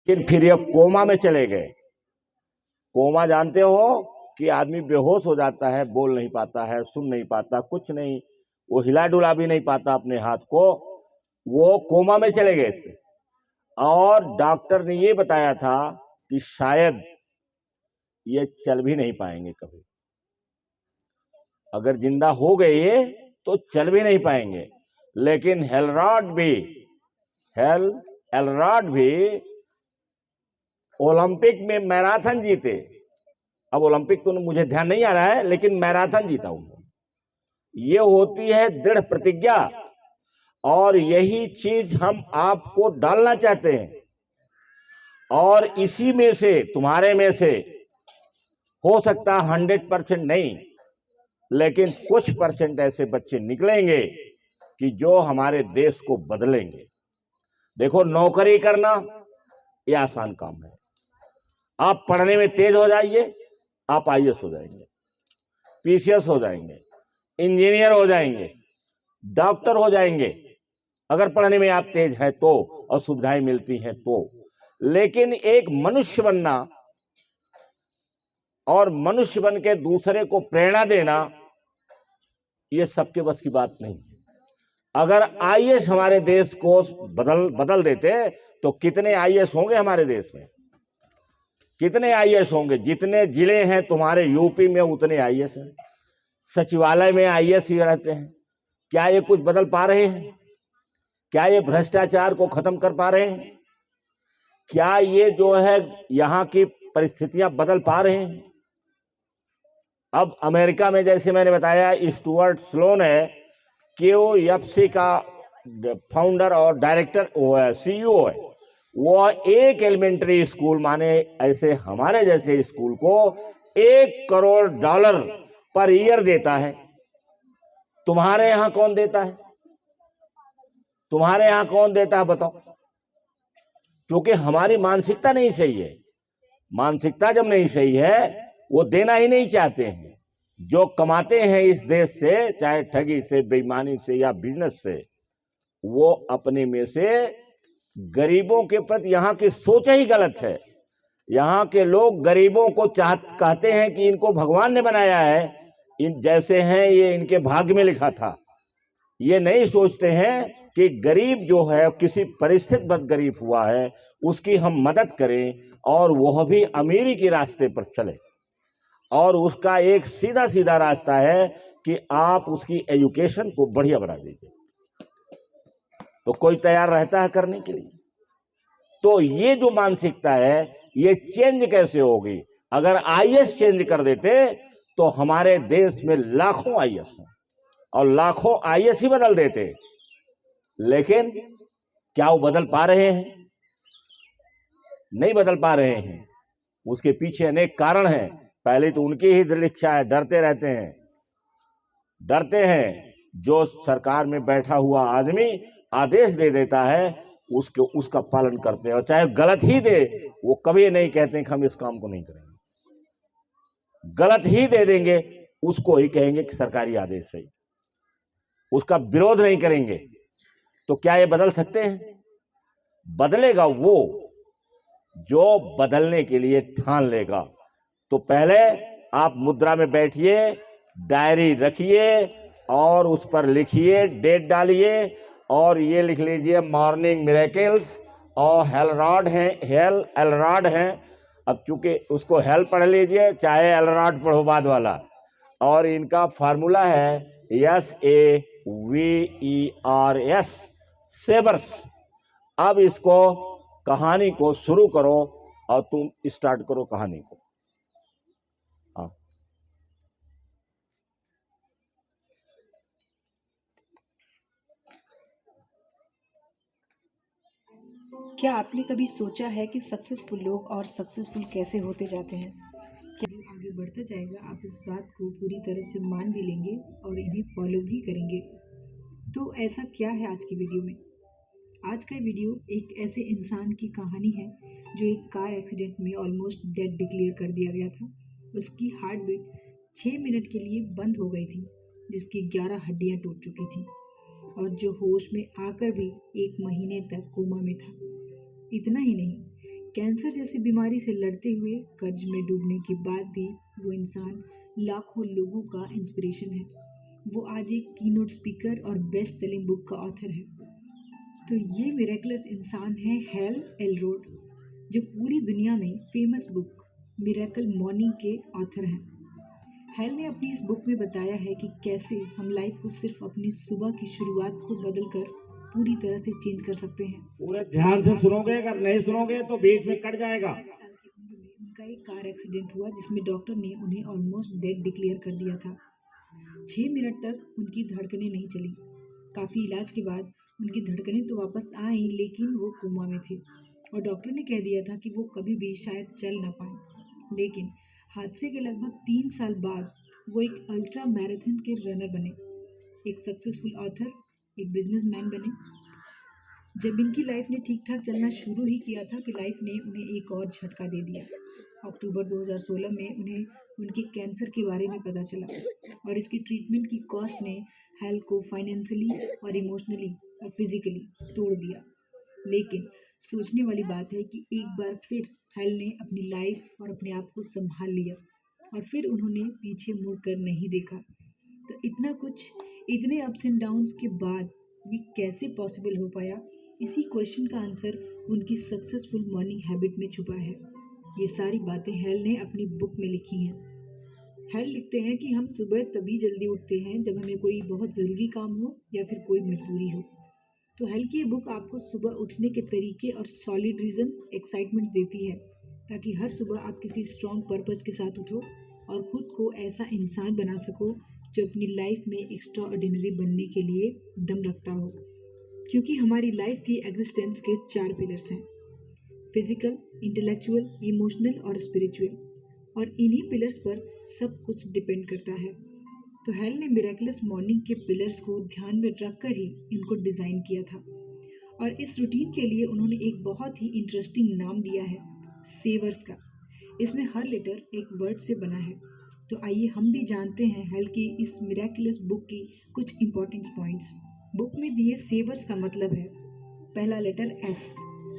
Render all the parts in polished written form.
फिर ये कोमा में चले गए। कोमा जानते हो कि आदमी बेहोश हो जाता है, बोल नहीं पाता है, सुन नहीं पाता, कुछ नहीं, वो हिला डुला भी नहीं पाता अपने हाथ को। वो कोमा में चले गए थे और डॉक्टर ने ये बताया था कि शायद ये चल भी नहीं पाएंगे कभी। अगर जिंदा हो गए ये तो चल भी नहीं पाएंगे। लेकिन एलरॉड भी ओलंपिक में मैराथन जीते। अब ओलंपिक तो मुझे ध्यान नहीं आ रहा है, लेकिन मैराथन जीता उन्होंने। ये होती है दृढ़ प्रतिज्ञा, और यही चीज हम आपको डालना चाहते हैं। और इसी में से, तुम्हारे में से हो सकता 100% नहीं, लेकिन कुछ परसेंट ऐसे बच्चे निकलेंगे कि जो हमारे देश को बदलेंगे। देखो, नौकरी करना ये आसान काम है। आप पढ़ने में तेज हो जाइए, आप आईएएस हो जाएंगे, पीसीएस हो जाएंगे, इंजीनियर हो जाएंगे, डॉक्टर हो जाएंगे, अगर पढ़ने में आप तेज हैं तो, और सुविधाएं मिलती हैं तो। लेकिन एक मनुष्य बनना और मनुष्य बन के दूसरे को प्रेरणा देना, ये सबके बस की बात नहीं। अगर आईएएस हमारे देश को बदल देते तो कितने आईएएस होंगे हमारे देश में? कितने आईएएस होंगे? जितने जिले हैं तुम्हारे यूपी में उतने आईएएस हैं। सचिवालय में आईएएस ही रहते हैं। क्या ये कुछ बदल पा रहे हैं? क्या ये भ्रष्टाचार को खत्म कर पा रहे हैं? क्या ये जो है यहां की परिस्थितियां बदल पा रहे हैं? अब अमेरिका में, जैसे मैंने बताया, स्टुअर्ट स्लोन है, QFC का फाउंडर और डायरेक्टर, वो है, सीईओ है। वो एक एलिमेंट्री स्कूल, माने ऐसे हमारे जैसे स्कूल को $1 करोड़ पर ईयर देता है। तुम्हारे यहां कौन देता है? तुम्हारे यहां कौन देता है बताओ? क्योंकि हमारी मानसिकता नहीं सही है। मानसिकता जब नहीं सही है, वो देना ही नहीं चाहते हैं। जो कमाते हैं इस देश से, चाहे ठगी से, बेईमानी से या बिजनेस से, वो अपने में से गरीबों के प्रति, यहाँ की सोच ही गलत है। यहाँ के लोग गरीबों को कहते हैं कि इनको भगवान ने बनाया है, इन जैसे हैं, ये इनके भाग्य में लिखा था। ये नहीं सोचते हैं कि गरीब जो है, किसी परिस्थितिबद्ध गरीब हुआ है, उसकी हम मदद करें और वह भी अमीरी के रास्ते पर चले। और उसका एक सीधा सीधा रास्ता है कि आप उसकी एजुकेशन को बढ़िया बना दीजिए, तो कोई तैयार रहता है करने के लिए। तो ये जो मानसिकता है, ये चेंज कैसे होगी? अगर आईएएस चेंज कर देते तो हमारे देश में लाखों आईएएस हैं और लाखों आईएएस ही बदल देते। लेकिन क्या वो बदल पा रहे हैं? नहीं बदल पा रहे हैं। उसके पीछे अनेक कारण हैं। पहले तो उनकी ही दिल इच्छा है, डरते रहते हैं, डरते हैं। जो सरकार में बैठा हुआ आदमी आदेश दे देता है, उसका पालन करते हैं, और चाहे गलत ही दे, वो कभी नहीं कहते कि हम इस काम को नहीं करेंगे। गलत ही दे देंगे, उसको ही कहेंगे कि सरकारी आदेश है, उसका विरोध नहीं करेंगे। तो क्या ये बदल सकते हैं? बदलेगा वो जो बदलने के लिए ठान लेगा। तो पहले आप मुद्रा में बैठिए, डायरी रखिए और उस पर लिखिए, डेट डालिए, और ये लिख लीजिए मॉर्निंग मिरेकल्स और एलरॉड हैं। अब चूंकि उसको हेल पढ़ लीजिए, चाहे एलरॉड पढ़ो बाद वाला। और इनका फार्मूला है SAVERS, सेवर्स। अब इसको, कहानी को शुरू करो और तुम स्टार्ट करो कहानी को। हाँ, क्या आपने कभी सोचा है कि सक्सेसफुल लोग और सक्सेसफुल कैसे होते जाते हैं? क्या आगे बढ़ता जाएगा, आप इस बात को पूरी तरह से मान भी लेंगे और इन्हें फॉलो भी करेंगे। तो ऐसा क्या है आज की वीडियो में? आज का वीडियो एक ऐसे इंसान की कहानी है जो एक कार एक्सीडेंट में ऑलमोस्ट डेड डिक्लेयर कर दिया गया था। उसकी हार्ट बीट 6 मिनट के लिए बंद हो गई थी, जिसकी 11 हड्डियां टूट चुकी थी, और जो होश में आकर भी 1 महीने तक कोमा में था। इतना ही नहीं, कैंसर जैसी बीमारी से लड़ते हुए कर्ज में डूबने के बाद भी वो इंसान लाखों लोगों का इंस्पिरेशन है। वो आज एक कीनोट स्पीकर और बेस्ट सेलिंग बुक का ऑथर है। तो ये मिरेकलस इंसान है हेल एलरोड, जो पूरी दुनिया में फेमस बुक मिरेकल मॉर्निंग के ऑथर हैं। हेल ने अपनी इस बुक में बताया है कि कैसे हम लाइफ को सिर्फ अपनी सुबह की शुरुआत को बदलकर पूरी तरह से चेंज कर सकते हैं। पूरे ध्यान से सुनोगे, अगर नहीं सुनोगे तो बीच में कट जाएगा। 5 साल की उम्र में उनका एक कार एक्सीडेंट हुआ जिसमें डॉक्टर ने उन्हें ऑलमोस्ट डेड डिक्लेयर कर दिया था। 6 मिनट तक उनकी धड़कनें नहीं चली। काफ़ी इलाज के बाद उनकी धड़कनें तो वापस आई, लेकिन वो कोमा में थे और डॉक्टर ने कह दिया था कि वो कभी भी शायद चल ना पाए। लेकिन हादसे के लगभग 3 साल बाद वो एक अल्ट्रा मैराथन के रनर बने, एक सक्सेसफुल ऑथर, एक बिजनेसमैन बने। जब इनकी लाइफ ने ठीक ठाक चलना शुरू ही किया था कि लाइफ ने उन्हें एक और झटका दे दिया। अक्टूबर 2016 में उन्हें उनके कैंसर के बारे में पता चला और इसकी ट्रीटमेंट की कॉस्ट ने हेल को फाइनेंशियली और इमोशनली और फिजिकली तोड़ दिया। लेकिन सोचने वाली बात है कि एक बार फिर हेल ने अपनी लाइफ और अपने आप को संभाल लिया और फिर उन्होंने पीछे मुड़कर नहीं देखा। तो इतना कुछ, इतने अप्स एंड डाउन्स के बाद ये कैसे पॉसिबल हो पाया? इसी क्वेश्चन का आंसर उनकी सक्सेसफुल मॉर्निंग हैबिट में छुपा है। ये सारी बातें हेल ने अपनी बुक में लिखी हैं। हेल लिखते हैं कि हम सुबह तभी जल्दी उठते हैं जब हमें कोई बहुत ज़रूरी काम हो या फिर कोई मजबूरी हो। तो हेल की ये बुक आपको सुबह उठने के तरीके और सॉलिड रीज़न, एक्साइटमेंट्स देती है, ताकि हर सुबह आप किसी स्ट्रॉन्ग पर्पस के साथ उठो और ख़ुद को ऐसा इंसान बना सको जो अपनी लाइफ में एक्स्ट्रा ऑर्डिनरी बनने के लिए दम रखता हो। क्योंकि हमारी लाइफ की एग्जिस्टेंस के 4 पिलर्स हैं: फिजिकल, इंटेलेक्चुअल, इमोशनल और स्पिरिचुअल, और इन्हीं पिलर्स पर सब कुछ डिपेंड करता है। तो हेल ने मिरेकलस मॉर्निंग के पिलर्स को ध्यान में रखकर ही इनको डिज़ाइन किया था और इस रूटीन के लिए उन्होंने एक बहुत ही इंटरेस्टिंग नाम दिया है, सेवर्स का। इसमें हर लेटर एक वर्ड से बना है। तो आइए हम भी जानते हैं हेल की इस मिरेकलस बुक की कुछ इंपॉर्टेंट पॉइंट्स। बुक में दिए सेवर्स का मतलब है: पहला लेटर एस,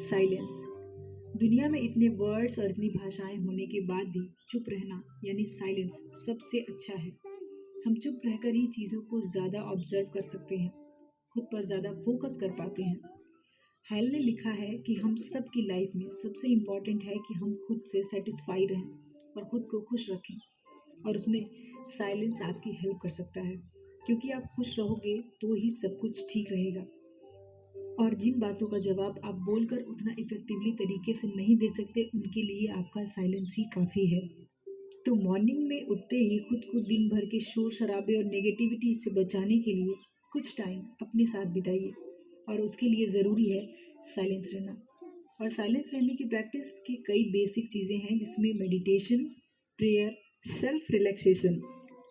साइलेंस। दुनिया में इतने वर्ड्स और इतनी भाषाएं होने के बाद भी चुप रहना यानी साइलेंस सबसे अच्छा है। हम चुप रहकर ही चीज़ों को ज़्यादा ऑब्जर्व कर सकते हैं, खुद पर ज़्यादा फोकस कर पाते हैं। हेल ने लिखा है कि हम सब की लाइफ में सबसे इम्पॉर्टेंट है कि हम खुद से सेटिस्फाई रहें और ख़ुद को खुश रखें, और उसमें साइलेंस आपकी हेल्प कर सकता है, क्योंकि आप खुश रहोगे तो ही सब कुछ ठीक रहेगा। और जिन बातों का जवाब आप बोलकर उतना इफेक्टिवली तरीके से नहीं दे सकते, उनके लिए आपका साइलेंस ही काफ़ी है। तो मॉर्निंग में उठते ही खुद को दिन भर के शोर शराबे और नेगेटिविटी से बचाने के लिए कुछ टाइम अपने साथ बिताइए, और उसके लिए ज़रूरी है साइलेंस रहना। और साइलेंस रहने की प्रैक्टिस की कई बेसिक चीज़ें हैं, जिसमें meditation, prayer, self relaxation,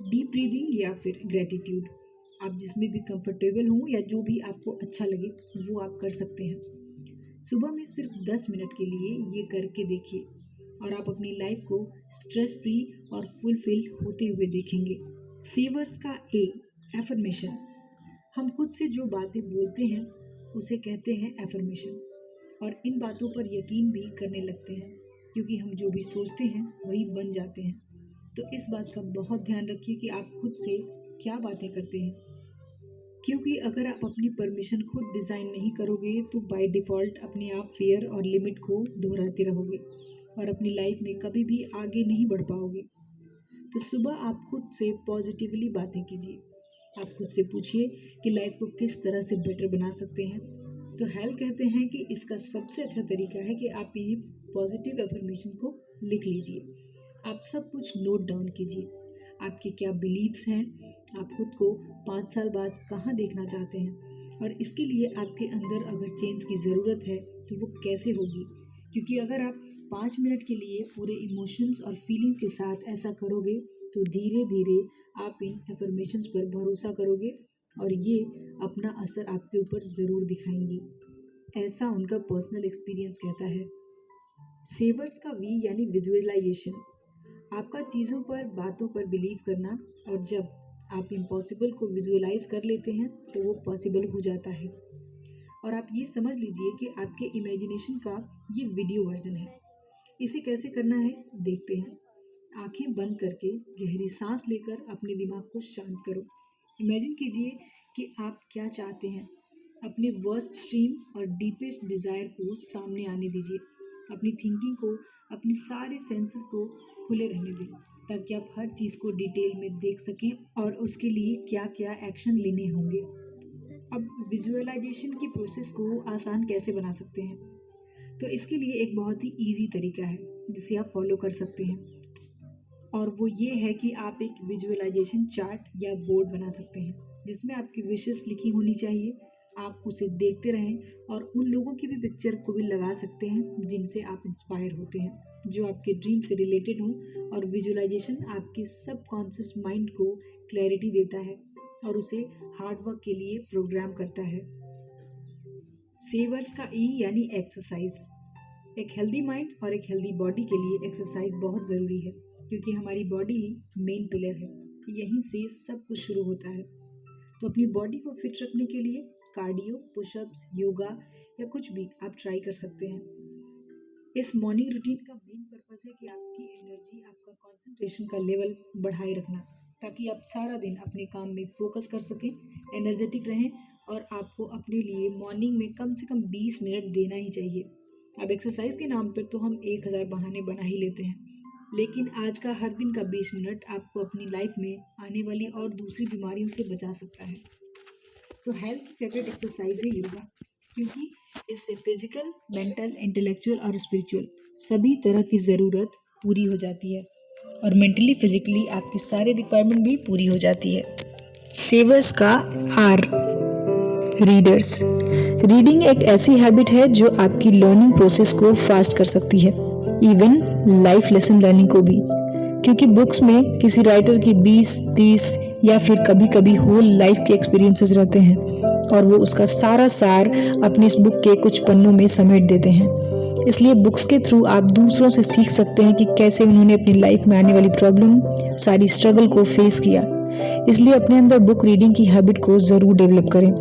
deep breathing या फिर ग्रैटिट्यूड। आप जिसमें भी कंफर्टेबल हों या जो भी आपको अच्छा लगे वो आप कर सकते हैं। सुबह में सिर्फ 10 मिनट के लिए ये करके देखिए और आप अपनी लाइफ को स्ट्रेस फ्री और फुलफिल होते हुए देखेंगे। सेवर्स का ए, एफर्मेशन। हम खुद से जो बातें बोलते हैं उसे कहते हैं एफर्मेशन, और इन बातों पर यकीन भी करने लगते हैं, क्योंकि हम जो भी सोचते हैं वही बन जाते हैं। तो इस बात का बहुत ध्यान रखिए कि आप खुद से क्या बातें करते हैं, क्योंकि अगर आप अपनी परमिशन खुद डिज़ाइन नहीं करोगे तो बाय डिफ़ॉल्ट अपने आप फियर और लिमिट को दोहराते रहोगे और अपनी लाइफ में कभी भी आगे नहीं बढ़ पाओगे। तो सुबह आप खुद से पॉजिटिवली बातें कीजिए। आप खुद से पूछिए कि लाइफ को किस तरह से बेटर बना सकते हैं। तो हेल कहते हैं कि इसका सबसे अच्छा तरीका है कि आप ये पॉजिटिव अफर्मेशन को लिख लीजिए। आप सब कुछ नोट डाउन कीजिए। आपके क्या बिलीव्स हैं, आप खुद को 5 साल बाद कहाँ देखना चाहते हैं, और इसके लिए आपके अंदर अगर चेंज की ज़रूरत है तो वो कैसे होगी। क्योंकि अगर आप 5 मिनट के लिए पूरे इमोशंस और फीलिंग के साथ ऐसा करोगे तो धीरे धीरे आप इन एफर्मेशंस पर भरोसा करोगे और ये अपना असर आपके ऊपर ज़रूर दिखाएंगी। ऐसा उनका पर्सनल एक्सपीरियंस कहता है। सेवर्स का वी यानी विजुअलाइजेशन। आपका चीज़ों पर, बातों पर बिलीव करना, और जब आप इम्पॉसिबल को विजुअलाइज कर लेते हैं तो वो पॉसिबल हो जाता है। और आप ये समझ लीजिए कि आपके इमेजिनेशन का ये वीडियो वर्जन है। इसे कैसे करना है देखते हैं। आंखें बंद करके गहरी सांस लेकर अपने दिमाग को शांत करो। इमेजिन कीजिए कि आप क्या चाहते हैं। अपने वर्स्ट ड्रीम और डीपेस्ट डिज़ायर को सामने आने दीजिए। अपनी थिंकिंग को, अपने सारे सेंसेस को खुले रहने दें ताकि आप हर चीज़ को डिटेल में देख सकें और उसके लिए क्या क्या एक्शन लेने होंगे। अब विजुअलाइजेशन की प्रोसेस को आसान कैसे बना सकते हैं, तो इसके लिए एक बहुत ही इजी तरीका है जिसे आप फॉलो कर सकते हैं, और वो ये है कि आप एक विजुअलाइजेशन चार्ट या बोर्ड बना सकते हैं जिसमें आपकी विशेस लिखी होनी चाहिए। आप उसे देखते रहें और उन लोगों की भी पिक्चर को भी लगा सकते हैं जिनसे आप इंस्पायर होते हैं, जो आपके ड्रीम से रिलेटेड हों। और विजुअलाइजेशन आपके सबकॉन्शियस माइंड को क्लैरिटी देता है और उसे हार्ड वर्क के लिए प्रोग्राम करता है। सेवर्स का ई यानी एक्सरसाइज। एक हेल्दी माइंड और एक हेल्दी बॉडी के लिए एक्सरसाइज बहुत ज़रूरी है, क्योंकि हमारी बॉडी ही मेन पिलर है। यहीं से सब कुछ शुरू होता है। तो अपनी बॉडी को फिट रखने के लिए कार्डियो, पुशअप्स, योगा या कुछ भी आप ट्राई कर सकते हैं। इस मॉर्निंग रूटीन का मेन पर्पस है कि आपकी एनर्जी, आपका कंसंट्रेशन का लेवल बढ़ाए रखना, ताकि आप सारा दिन अपने काम में फोकस कर सकें, एनर्जेटिक रहें। और आपको अपने लिए मॉर्निंग में कम से कम 20 मिनट देना ही चाहिए। अब एक्सरसाइज के नाम पर तो हम 1000 बहाने बना ही लेते हैं, लेकिन आज का हर दिन का 20 मिनट आपको अपनी लाइफ में आने वाली और दूसरी बीमारियों से बचा सकता है। तो हेल्थ की फेवरेट एक्सरसाइज है योगा, क्योंकि इससे फिजिकल, मेंटल, इंटेलेक्चुअल और स्पिरिचुअल सभी तरह की ज़रूरत पूरी हो जाती है, और मेंटली फिजिकली आपकी सारी रिक्वायरमेंट भी पूरी हो जाती है। सेवर्स का आर, रीडर्स। रीडिंग एक ऐसी हैबिट है जो आपकी लर्निंग प्रोसेस को फास्ट कर सकती है, इवन लाइफ लेसन लर्निंग को भी, क्योंकि बुक्स में किसी राइटर की 20, 30 या फिर कभी कभी होल लाइफ के एक्सपीरियंसेस रहते हैं, और वो उसका सारा सार अपनी इस बुक के कुछ पन्नों में समेट देते हैं। इसलिए बुक्स के थ्रू आप दूसरों से सीख सकते हैं कि कैसे उन्होंने अपनी लाइफ में आने वाली प्रॉब्लम, सारी स्ट्रगल को फेस किया। इसलिए अपने अंदर बुक रीडिंग की हैबिट को ज़रूर डेवलप करें।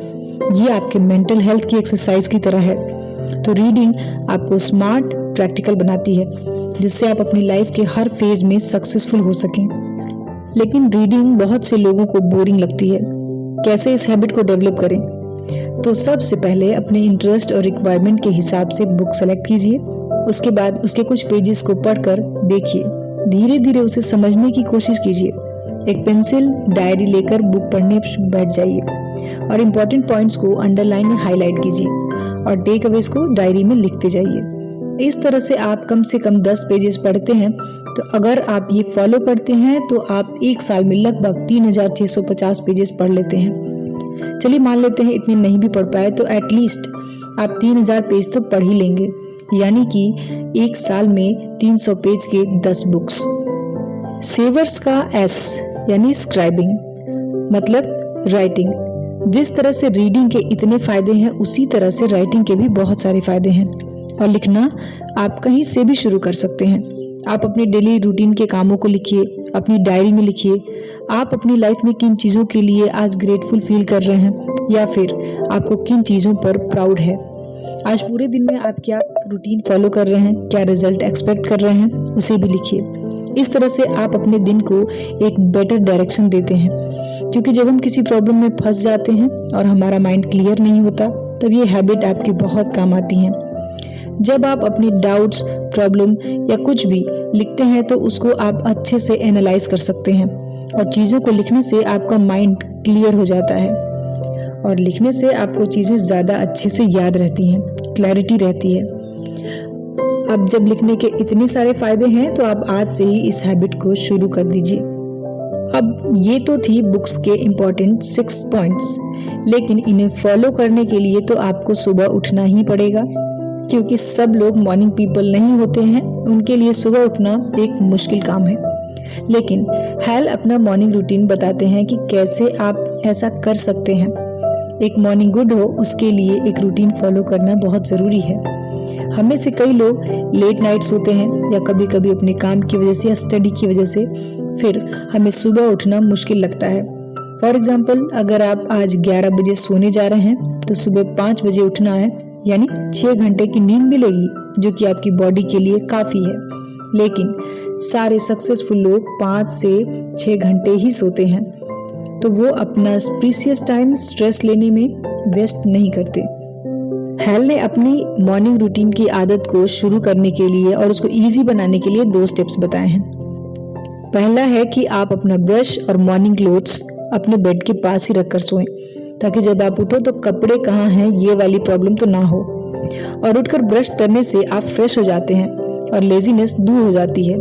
ये आपके मेंटल हेल्थ की एक्सरसाइज की तरह है। तो रीडिंग आपको स्मार्ट, प्रैक्टिकल बनाती है, जिससे आप अपनी लाइफ के हर फेज में सक्सेसफुल हो सकें। लेकिन रीडिंग बहुत से लोगों को बोरिंग लगती है। कैसे इस हैबिट को डेवलप करें? तो सबसे पहले अपने इंटरेस्ट और रिक्वायरमेंट के हिसाब से बुक सेलेक्ट कीजिए। उसके बाद उसके कुछ पेजेस को पढ़कर देखिए। धीरे धीरे उसे समझने की कोशिश कीजिए। एक पेंसिल, डायरी लेकर बुक पढ़ने बैठ जाइए और इम्पोर्टेंट पॉइंट्स को अंडरलाइन या हाईलाइट कीजिए और टेक अवेज को डायरी में लिखते जाइए। इस तरह से आप कम से कम 10 पेजेस पढ़ते हैं। तो अगर आप ये फॉलो करते हैं तो आप एक साल में लगभग 3650 पेजेस पढ़ लेते हैं। चलिए मान लेते हैं इतने नहीं भी पढ़ पाए तो एटलीस्ट आप 3000 पेज तो पढ़ ही लेंगे, यानी कि एक साल में 300 पेज के 10 बुक्स। सेवर्स का एस यानी स्क्राइबिंग, मतलब राइटिंग। जिस तरह से रीडिंग के इतने फायदे हैं, उसी तरह से राइटिंग के भी बहुत सारे फायदे हैं। और लिखना आप कहीं से भी शुरू कर सकते हैं। आप अपने डेली रूटीन के कामों को लिखिए, अपनी डायरी में लिखिए। आप अपनी लाइफ में किन चीज़ों के लिए आज ग्रेटफुल फील कर रहे हैं, या फिर आपको किन चीज़ों पर प्राउड है। आज पूरे दिन में आप क्या रूटीन फॉलो कर रहे हैं, क्या रिजल्ट एक्सपेक्ट कर रहे हैं, उसे भी लिखिए। इस तरह से आप अपने दिन को एक बेटर डायरेक्शन देते हैं, क्योंकि जब हम किसी प्रॉब्लम में फंस जाते हैं और हमारा माइंड क्लियर नहीं होता, तब ये हैबिट आपकी बहुत काम आती है। जब आप अपनी डाउट्स, प्रॉब्लम या कुछ भी लिखते हैं तो उसको आप अच्छे से एनालाइज कर सकते हैं, और चीज़ों को लिखने से आपका माइंड क्लियर हो जाता है, और लिखने से आपको चीज़ें ज़्यादा अच्छे से याद रहती हैं, क्लैरिटी रहती है। अब जब लिखने के इतने सारे फायदे हैं तो आप आज से ही इस हैबिट को शुरू कर दीजिए। अब ये तो थी बुक्स के इम्पोर्टेंट 6 पॉइंट्स, लेकिन इन्हें फॉलो करने के लिए तो आपको सुबह उठना ही पड़ेगा, क्योंकि सब लोग मॉर्निंग पीपल नहीं होते हैं। उनके लिए सुबह उठना एक मुश्किल काम है। लेकिन हेल अपना मॉर्निंग रूटीन बताते हैं कि कैसे आप ऐसा कर सकते हैं। एक मॉर्निंग गुड हो, उसके लिए एक रूटीन फॉलो करना बहुत ज़रूरी है। हमें से कई लोग लेट नाइट सोते हैं, या कभी कभी अपने काम की वजह से या स्टडी की वजह से फिर हमें सुबह उठना मुश्किल लगता है। फॉर एग्जाम्पल, अगर आप आज 11 बजे सोने जा रहे हैं तो सुबह 5 बजे उठना है, यानी 6 घंटे की नींद मिलेगी, जो कि आपकी बॉडी के लिए काफ़ी है। लेकिन सारे सक्सेसफुल लोग 5 से 6 घंटे ही सोते हैं, तो वो अपना प्रीशियस टाइम स्ट्रेस लेने में वेस्ट नहीं करते। हेल ने अपनी मॉर्निंग रूटीन की आदत को शुरू करने के लिए और उसको इजी बनाने के लिए 2 स्टेप्स बताए हैं। पहला है कि आप अपना ब्रश और मॉर्निंग क्लोथ्स अपने बेड के पास ही रखकर सोएं, ताकि जब आप उठो तो कपड़े कहाँ हैं ये वाली प्रॉब्लम तो ना हो। और उठकर ब्रश करने से आप फ्रेश हो जाते हैं और लेजीनेस दूर हो जाती है।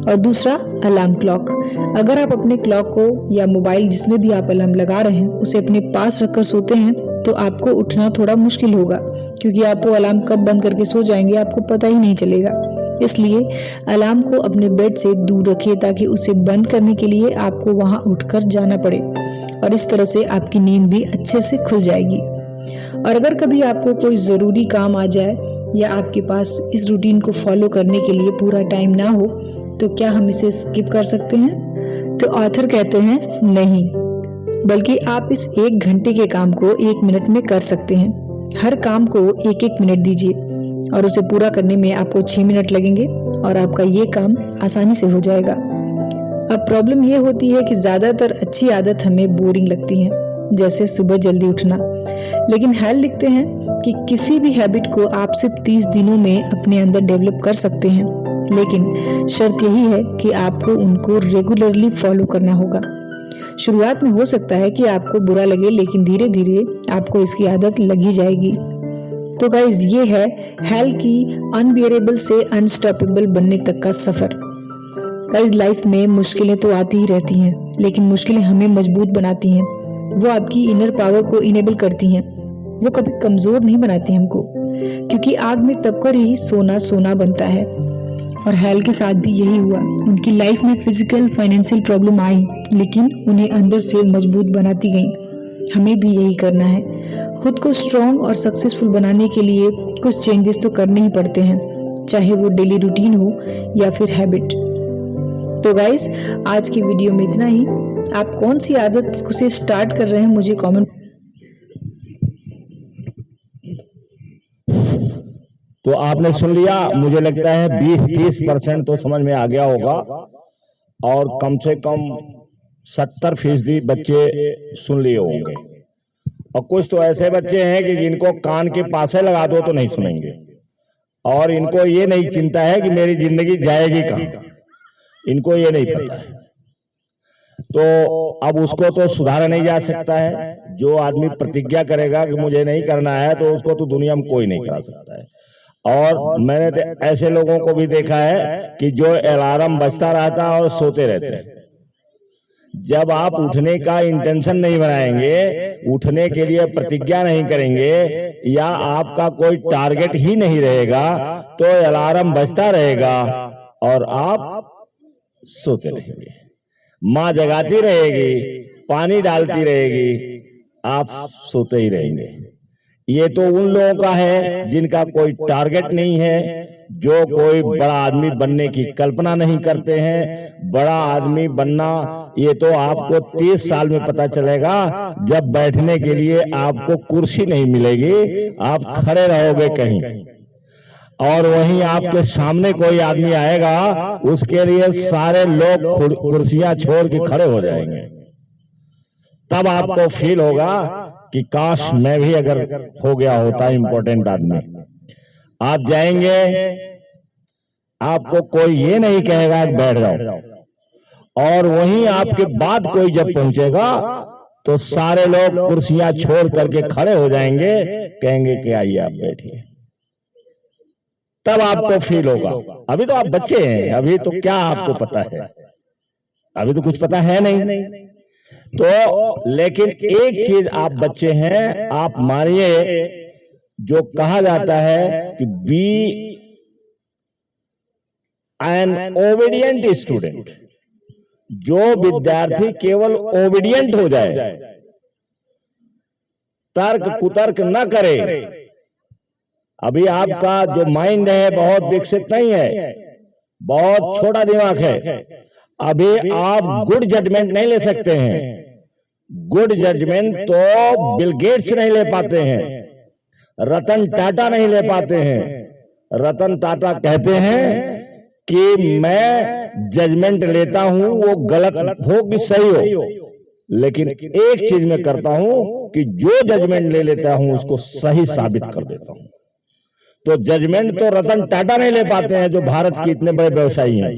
और दूसरा, अलार्म क्लॉक। अगर आप अपने क्लॉक को या मोबाइल जिसमें भी आप अलार्म लगा रहे हैं उसे अपने पास रखकर सोते हैं तो आपको उठना थोड़ा मुश्किल होगा, क्योंकि आप वो अलार्म कब बंद करके सो जाएंगे आपको पता ही नहीं चलेगा। इसलिए अलार्म को अपने बेड से दूर रखिए, ताकि उसे बंद करने के लिए आपको वहां उठकर जाना पड़े, और इस तरह से आपकी नींद भी अच्छे से खुल जाएगी। और अगर कभी आपको कोई ज़रूरी काम आ जाए या आपके पास इस रूटीन को फॉलो करने के लिए पूरा टाइम ना हो, तो क्या हम इसे स्किप कर सकते हैं? तो ऑथर कहते हैं नहीं, बल्कि आप इस 1 घंटे के काम को 1 मिनट में कर सकते हैं। हर काम को 1-1 मिनट दीजिए और उसे पूरा करने में आपको 6 मिनट लगेंगे और आपका ये काम आसानी से हो जाएगा। अब प्रॉब्लम ये होती है कि ज़्यादातर अच्छी आदत हमें बोरिंग लगती हैं, जैसे सुबह जल्दी उठना। लेकिन हेल लिखते हैं कि किसी भी हैबिट को आप सिर्फ 30 दिनों में अपने अंदर डेवलप कर सकते हैं, लेकिन शर्त यही है कि आपको उनको रेगुलरली फॉलो करना होगा। शुरुआत में हो सकता है कि आपको बुरा लगे, लेकिन धीरे धीरे आपको इसकी आदत लगी जाएगी। तो गाइज, ये है हेल की अनबियरेबल से अनस्टॉपेबल बनने तक का सफर। गाइज, लाइफ में मुश्किलें तो आती ही रहती हैं, लेकिन मुश्किलें हमें मजबूत बनाती हैं। वो आपकी इनर पावर को इनेबल करती हैं, वो कभी कमजोर नहीं बनाती हमको, क्योंकि आग में तपकर ही सोना सोना बनता है। और हेल के साथ भी यही हुआ। उनकी लाइफ में फिजिकल फाइनेंशियल प्रॉब्लम आई, लेकिन उन्हें अंदर से मजबूत बनाती गई। हमें भी यही करना है। खुद को स्ट्रॉन्ग और सक्सेसफुल बनाने के लिए कुछ चेंजेस तो करने ही पड़ते हैं, चाहे वो डेली रूटीन हो या फिर हैबिट। तो गाइस, आज की वीडियो में इतना ही। आप कौन सी आदत से स्टार्ट कर रहे हैं मुझे कमेंट। तो आपने सुन लिया, मुझे लगता है 20-30% तो समझ में आ गया होगा, और कम से कम 70% बच्चे सुन लिए होंगे। और कुछ तो ऐसे बच्चे हैं कि जिनको कान के पासे लगा दो तो नहीं सुनेंगे, और इनको ये नहीं चिंता है कि मेरी जिंदगी जाएगी कहाँ, इनको ये नहीं पता है। तो अब उसको तो सुधारा नहीं जा सकता है। जो आदमी प्रतिज्ञा करेगा कि मुझे नहीं करना है, तो उसको तो दुनिया में कोई नहीं करा सकता है। और मैंने तो ऐसे लोगों को भी देखा है कि जो अलार्म बजता रहता है और सोते रहते हैं। जब आप उठने का इंटेंशन नहीं बनाएंगे, उठने के लिए प्रतिज्ञा नहीं करेंगे, या आपका कोई टारगेट ही नहीं रहेगा, तो अलार्म बजता रहेगा और आप सोते रहेंगे। माँ जगाती रहेगी, पानी डालती रहेगी, आप सोते ही रहेंगे। ये तो उन लोगों का है जिनका कोई टारगेट नहीं है, जो कोई बड़ा आदमी बनने की कल्पना नहीं करते हैं। बड़ा आदमी बनना ये तो आपको 30 साल में पता चलेगा, जब बैठने के लिए आपको कुर्सी नहीं मिलेगी, आप खड़े रहोगे कहीं, और वहीं आपके सामने कोई आदमी आएगा, उसके लिए सारे लोग कुर्सियां छोड़ के खड़े हो जाएंगे। तब आपको फील होगा कि काश मैं भी अगर हो गया होता इंपॉर्टेंट आदमी। आप जाएंगे, आपको कोई ये नहीं कहेगा कि बैठ जाओ, और वहीं आपके बाद कोई जब पहुंचेगा तो सारे लोग कुर्सियां छोड़ करके खड़े हो जाएंगे, कहेंगे कि आइए आप बैठिए। तब आपको फील होगा। अभी तो आप बच्चे हैं, अभी तो क्या आपको पता है, अभी तो कुछ पता है नहीं। तो लेकिन एक चीज आप बच्चे हैं, आप मानिए, जो कहा जाता है कि बी एन ओबीडियंट स्टूडेंट। जो विद्यार्थी केवल ओबीडियंट हो जाए, तर्क कुतर्क न करे, अभी आपका जो माइंड है बहुत विकसित नहीं है, बहुत छोटा दिमाग है, अभी आप गुड जजमेंट नहीं ले सकते हैं। गुड जजमेंट तो बिल गेट्स नहीं ले पाते हैं, रतन टाटा नहीं ले पाते हैं। रतन टाटा कहते हैं कि मैं जजमेंट लेता हूं, वो गलत हो कि सही हो, लेकिन एक चीज मैं करता हूं कि जो जजमेंट ले लेता हूं उसको सही साबित कर देता हूं। तो जजमेंट तो रतन टाटा नहीं ले पाते हैं, जो भारत के इतने बड़े व्यवसायी हैं।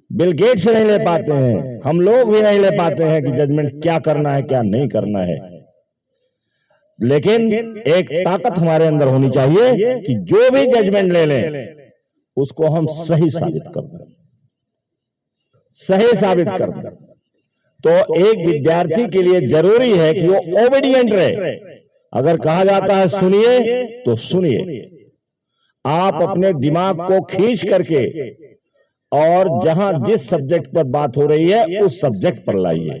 बिल गेट्स नहीं ले पाते हैं, हम लोग भी नहीं ले पाते हैं कि जजमेंट क्या करना है क्या नहीं करना है। लेकिन एक ताकत हमारे अंदर होनी चाहिए कि जो भी जजमेंट ले लें उसको हम सही साबित कर दें, सही साबित कर दें। तो एक विद्यार्थी के लिए जरूरी है कि वो ओबीडिएंट रहे। अगर कहा जाता है सुनिए तो सुनिए, आप अपने दिमाग को खींच करके और जहां जिस सब्जेक्ट पर बात हो रही है उस सब्जेक्ट पर लाइए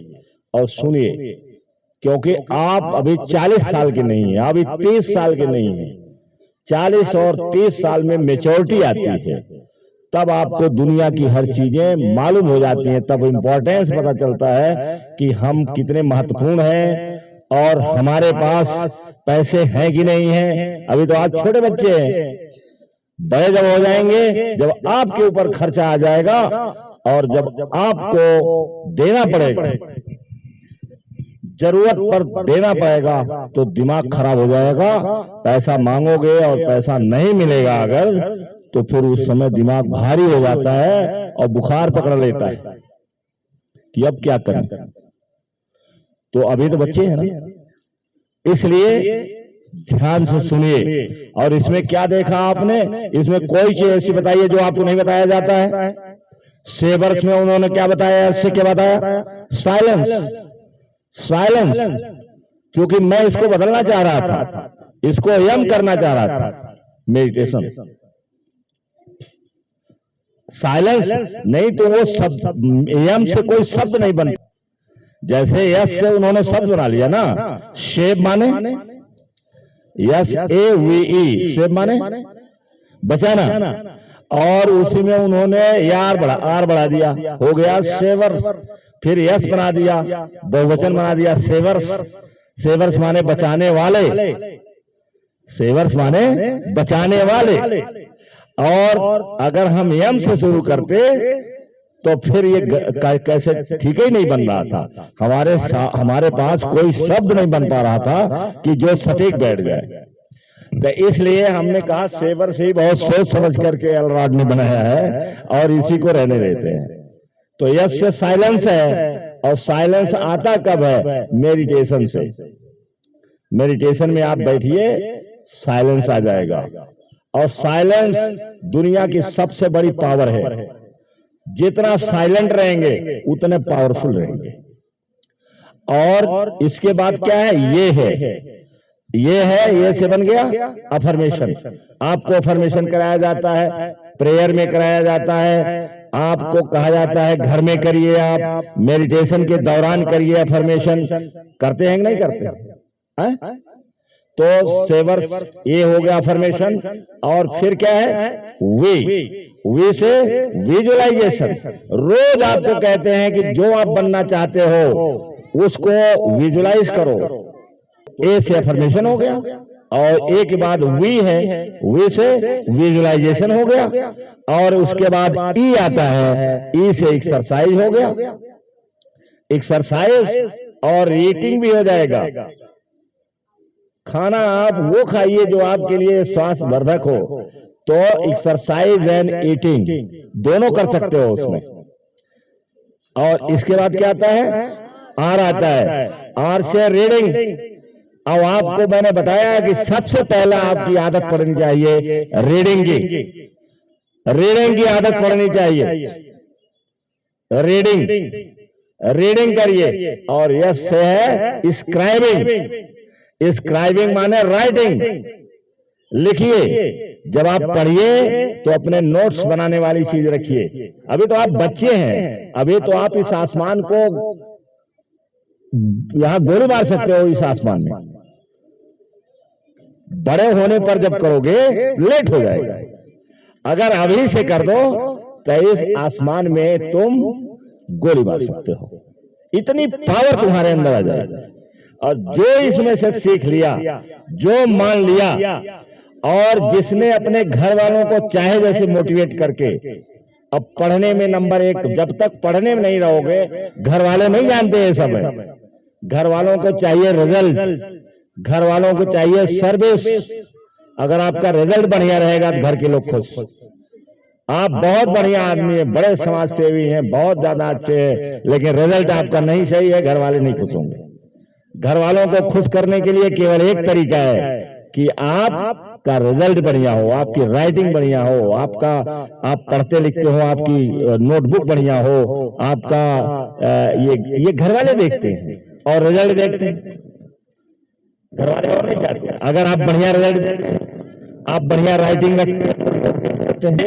और सुनिए, क्योंकि आप अभी 40 साल के नहीं हैं, अभी 30 साल के नहीं हैं। 40 और 30 साल में मेच्योरिटी आती है, तब आपको दुनिया की हर चीजें मालूम हो जाती हैं, तब इंपॉर्टेंस पता चलता है कि हम कितने महत्वपूर्ण हैं और हमारे पास पैसे हैं कि नहीं हैं। अभी तो आप छोटे बच्चे हैं, बड़े जब हो जाएंगे, जब आपके ऊपर खर्चा आ जाएगा और जब आपको देना पड़ेगा, जरूरत पर देना पड़ेगा, तो दिमाग खराब हो जाएगा। पैसा मांगोगे और पैसा नहीं मिलेगा अगर, तो फिर उस समय दिमाग भारी हो जाता है और बुखार पकड़ लेता है कि अब क्या करें। तो अभी तो बच्चे हैं ना, इसलिए ध्यान से सुनिए। और इसमें क्या देखा आपने, इसमें कोई चीज ऐसी बताइए जो आपको नहीं बताया जाता है। सेवर्स में उन्होंने क्या बताया, इससे क्या बताया, साइलेंस। साइलेंस, क्योंकि मैं इसको बदलना चाह रहा था, इसको यम करना चाह रहा था, मेडिटेशन। साइलेंस नहीं तो वो शब्द यम से कोई शब्द नहीं बनता। जैसे यस से उन्होंने शब्द बना लिया ना, शेप माने SAVE, शेप माने बचाना, और उसी में उन्होंने आर बढ़ा दिया, हो गया सेवर। फिर यस बना दिया, बहुवचन बना दिया, सेवर्स। सेवर्स माने बचाने वाले, सेवर्स माने बचाने वाले। और अगर हम यम से शुरू करते तो फिर ये कैसे ठीक ही नहीं बन रहा था। हमारे पास कोई शब्द नहीं बन पा रहा था कि जो सटीक बैठ जाए। तो इसलिए हमने कहा सेवर से ही बहुत सोच समझ करके एलरॉड ने बनाया है और इसी को रहने देते हैं। तो यस से साइलेंस है, और साइलेंस आता कब है, मेडिटेशन से। मेडिटेशन में आप बैठिए, साइलेंस आ जाएगा। और साइलेंस दुनिया की सबसे बड़ी पावर है। जितना साइलेंट रहेंगे उतने पावरफुल रहेंगे। और इसके बाद क्या है, ये है, ये से बन गया अफर्मेशन। आपको अफर्मेशन कराया जाता है, प्रेयर में कराया जाता है, आपको कहा जाता है घर में करिए, आप मेडिटेशन के दौरान करिए अफर्मेशन। करते हैं कि नहीं करते हैं? तो सेवर्स ये हो गया अफर्मेशन। और फिर क्या है, वी से विजुअलाइजेशन। रोज आपको कहते हैं कि जो आप बनना चाहते हो उसको विजुअलाइज करो। ए से अफर्मेशन हो गया, और ए के बाद वी है, वी से विजुअलाइजेशन हो गया, और उसके बाद ई आता है, ई से एक्सरसाइज हो गया, एक्सरसाइज और ईटिंग भी हो जाएगा। खाना आप वो खाइए जो आपके लिए स्वास्थ्य वर्धक हो। तो एक्सरसाइज एंड ईटिंग दोनों कर सकते हो उसमें। और इसके बाद क्या आता है, आर आता है, आर से रीडिंग। अब आपको मैंने बताया कि सबसे पहला आपकी आदत पड़नी चाहिए रीडिंग की। रीडिंग की आदत पड़नी चाहिए, रीडिंग करिए। और यस से है स्क्राइबिंग। स्क्राइबिंग माने राइटिंग, लिखिए। जब आप पढ़िए तो अपने नोट्स बनाने वाली चीज रखिए। अभी तो आप बच्चे हैं, अभी तो आप इस आसमान को यहां गोली मार सकते हो, इस आसमान में। बड़े होने पर जब करोगे लेट हो जाएगा। अगर अभी से कर दो तो इस आसमान में तुम गोली मार सकते हो, इतनी पावर तुम्हारे अंदर आ जाएगी। और जो इसमें से सीख लिया, जो मान लिया, और जिसने अपने घर वालों को चाहे जैसे मोटिवेट करके, अब पढ़ने में नंबर 1, जब तक पढ़ने में नहीं रहोगे, घर वाले नहीं जानते ये सब है। घर वालों को चाहिए रिजल्ट, घर वालों को चाहिए सर्विस। अगर आपका रिजल्ट बढ़िया रहेगा तो घर के लोग खुश। आप बहुत बढ़िया आदमी है, बड़े समाज सेवी हैं, बहुत ज्यादा अच्छे हैं, लेकिन रिजल्ट आपका नहीं सही है, घर वाले नहीं खुश होंगे। घर वालों को खुश करने के लिए केवल एक तरीका है कि आपका रिजल्ट बढ़िया हो, आपकी राइटिंग बढ़िया हो, आप पढ़ते लिखते हो, आपकी नोटबुक बढ़िया हो, आपका ये घर वाले देखते हैं और रिजल्ट देखते हैं, घर वाले और नहीं चाहते। अगर आप बढ़िया रिजल्ट, आप बढ़िया राइटिंग रखते हैं,